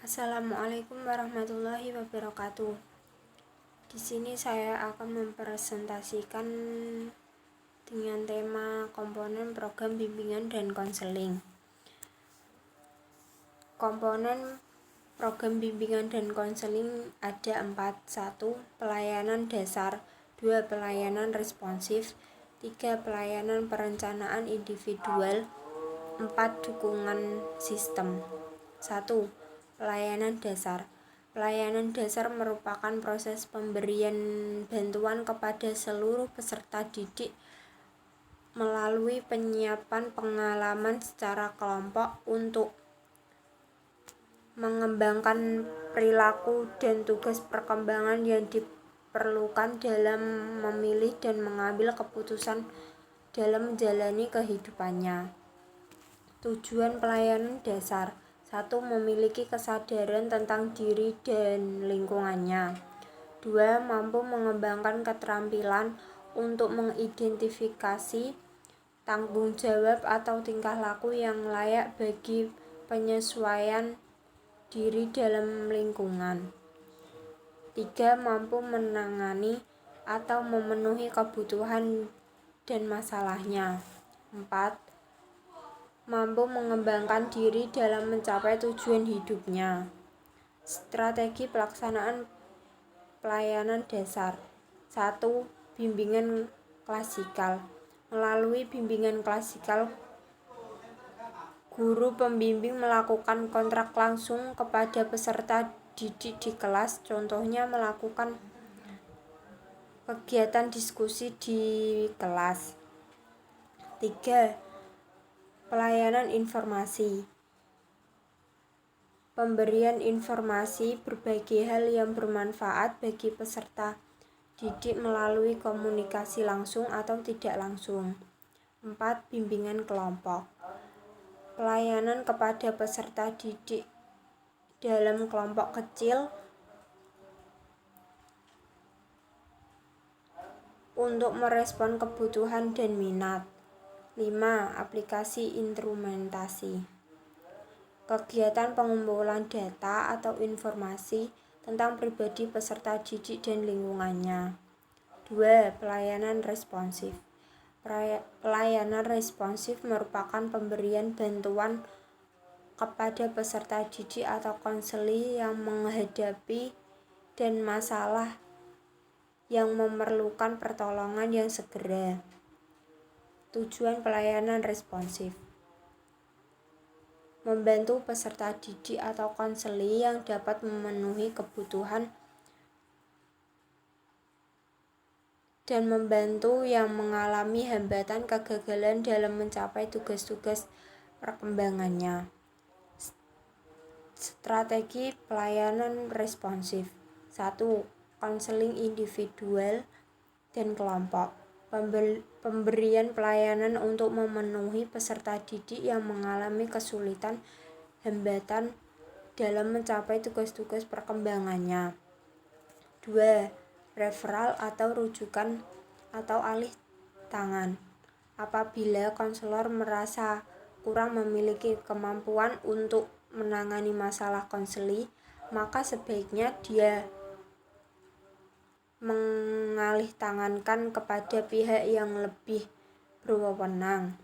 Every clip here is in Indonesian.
Assalamualaikum warahmatullahi wabarakatuh. Di sini saya akan mempresentasikan dengan tema komponen program bimbingan dan konseling. Komponen program bimbingan dan konseling ada 4. 1. Pelayanan dasar. 2. Pelayanan responsif. 3. Pelayanan perencanaan individual. 4. Dukungan sistem. 1. Pelayanan dasar. Pelayanan dasar merupakan proses pemberian bantuan kepada seluruh peserta didik melalui penyiapan pengalaman secara kelompok untuk mengembangkan perilaku dan tugas perkembangan yang diperlukan dalam memilih dan mengambil keputusan dalam menjalani kehidupannya. Tujuan pelayanan dasar: 1. Memiliki kesadaran tentang diri dan lingkungannya. 2. Mampu mengembangkan keterampilan untuk mengidentifikasi tanggung jawab atau tingkah laku yang layak bagi penyesuaian diri dalam lingkungan. 3. Mampu menangani atau memenuhi kebutuhan dan masalahnya. 4. Mampu mengembangkan diri dalam mencapai tujuan hidupnya. Strategi pelaksanaan pelayanan dasar. 1. Bimbingan klasikal. Melalui bimbingan klasikal, guru pembimbing melakukan kontak langsung kepada peserta didik di kelas, contohnya melakukan kegiatan diskusi di kelas. 3. Pelayanan informasi. Pemberian informasi berbagai hal yang bermanfaat bagi peserta didik melalui komunikasi langsung atau tidak langsung. 4. Bimbingan kelompok. Pelayanan kepada peserta didik dalam kelompok kecil untuk merespon kebutuhan dan minat. 5. Aplikasi instrumentasi. Kegiatan pengumpulan data atau informasi tentang pribadi peserta didik dan lingkungannya. 2. Pelayanan responsif. Pelayanan responsif merupakan pemberian bantuan kepada peserta didik atau konseli yang menghadapi dan masalah yang memerlukan pertolongan yang segera. Tujuan pelayanan responsif: membantu peserta didik atau konseli yang dapat memenuhi kebutuhan dan membantu yang mengalami hambatan kegagalan dalam mencapai tugas-tugas perkembangannya. Strategi pelayanan responsif. 1. Konseling individual dan kelompok. Pemberian pelayanan untuk memenuhi peserta didik yang mengalami kesulitan hambatan dalam mencapai tugas-tugas perkembangannya. 2. Referral atau rujukan atau alih tangan. Apabila konselor merasa kurang memiliki kemampuan untuk menangani masalah konseli, maka sebaiknya dia mengalihtangankan kepada pihak yang lebih berwenang,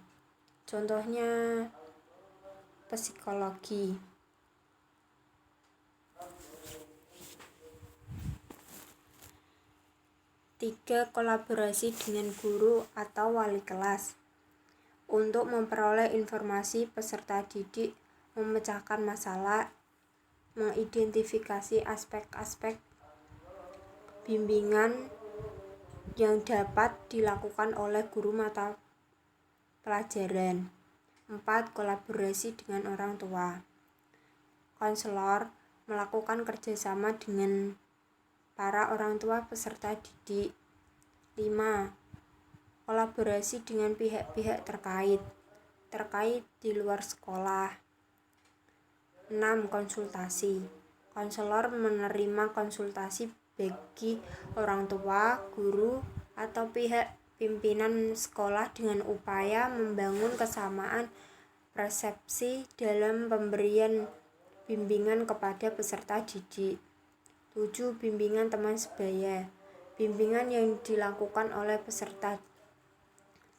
contohnya psikologi. 3. Kolaborasi dengan guru atau wali kelas untuk memperoleh informasi peserta didik, memecahkan masalah, mengidentifikasi aspek-aspek bimbingan yang dapat dilakukan oleh guru mata pelajaran. 4. Kolaborasi dengan orang tua. Konselor melakukan kerjasama dengan para orang tua peserta didik. 5. Kolaborasi dengan pihak-pihak terkait di luar sekolah. 6. Konsultasi. Konselor menerima konsultasi bagi orang tua, guru, atau pihak pimpinan sekolah dengan upaya membangun kesamaan persepsi dalam pemberian bimbingan kepada peserta didik. 7. Bimbingan teman sebaya. Bimbingan yang dilakukan oleh peserta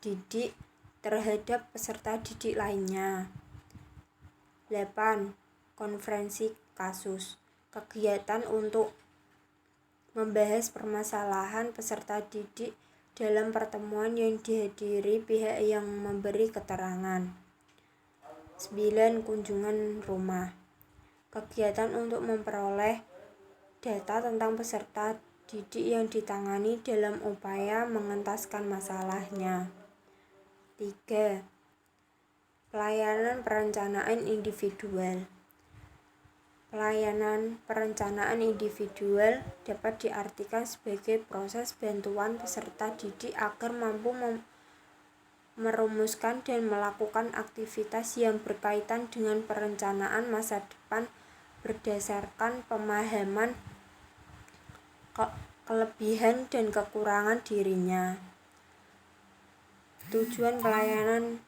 didik terhadap peserta didik lainnya. 8. Konferensi kasus. Kegiatan untuk membahas permasalahan peserta didik dalam pertemuan yang dihadiri pihak yang memberi keterangan. 9. Kunjungan rumah. Kegiatan untuk memperoleh data tentang peserta didik yang ditangani dalam upaya mengentaskan masalahnya. 3. Pelayanan perencanaan individual. Pelayanan perencanaan individual dapat diartikan sebagai proses bantuan peserta didik agar mampu merumuskan dan melakukan aktivitas yang berkaitan dengan perencanaan masa depan berdasarkan pemahaman kelebihan dan kekurangan dirinya. Tujuan pelayanan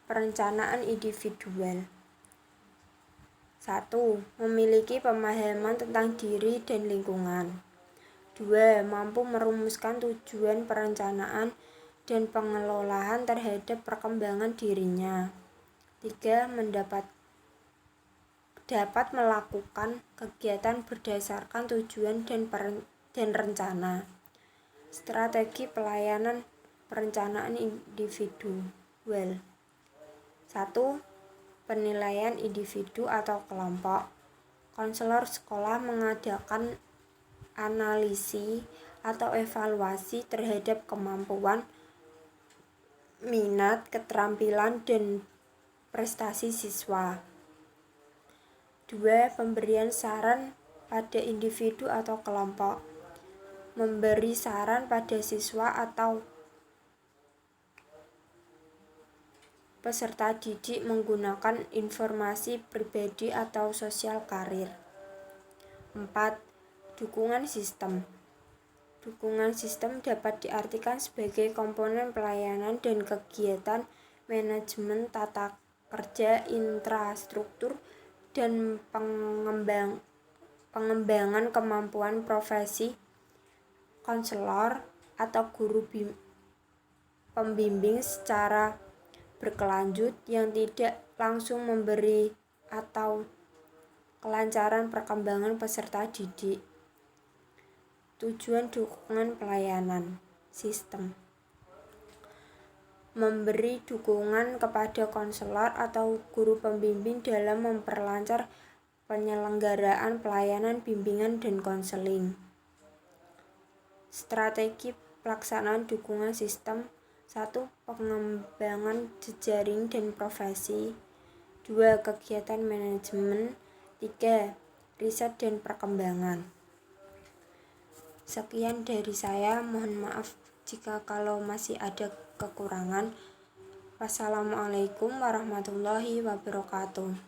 perencanaan individual. 1. Memiliki pemahaman tentang diri dan lingkungan. 2. Mampu merumuskan tujuan perencanaan dan pengelolaan terhadap perkembangan dirinya. 3. Dapat melakukan kegiatan berdasarkan tujuan dan rencana. Strategi pelayanan perencanaan individual. 1. Penilaian individu atau kelompok. Konselor sekolah mengadakan analisis atau evaluasi terhadap kemampuan, minat, keterampilan, dan prestasi siswa. 2. Pemberian saran pada individu atau kelompok. Memberi saran pada siswa atau peserta didik menggunakan informasi pribadi atau sosial karir. 4. Dukungan sistem. Dukungan sistem dapat diartikan sebagai komponen pelayanan dan kegiatan manajemen tata kerja, infrastruktur, dan pengembangan kemampuan profesi konselor atau guru pembimbing secara berkelanjut yang tidak langsung memberi atau kelancaran perkembangan peserta didik. Tujuan dukungan pelayanan sistem. Memberi dukungan kepada konselor atau guru pembimbing dalam memperlancar penyelenggaraan pelayanan bimbingan dan konseling. Strategi pelaksanaan dukungan sistem. 1. Pengembangan jejaring dan profesi. 2. Kegiatan manajemen. 3. Riset dan perkembangan. Sekian dari saya, mohon maaf jika kalau masih ada kekurangan. Wassalamualaikum warahmatullahi wabarakatuh.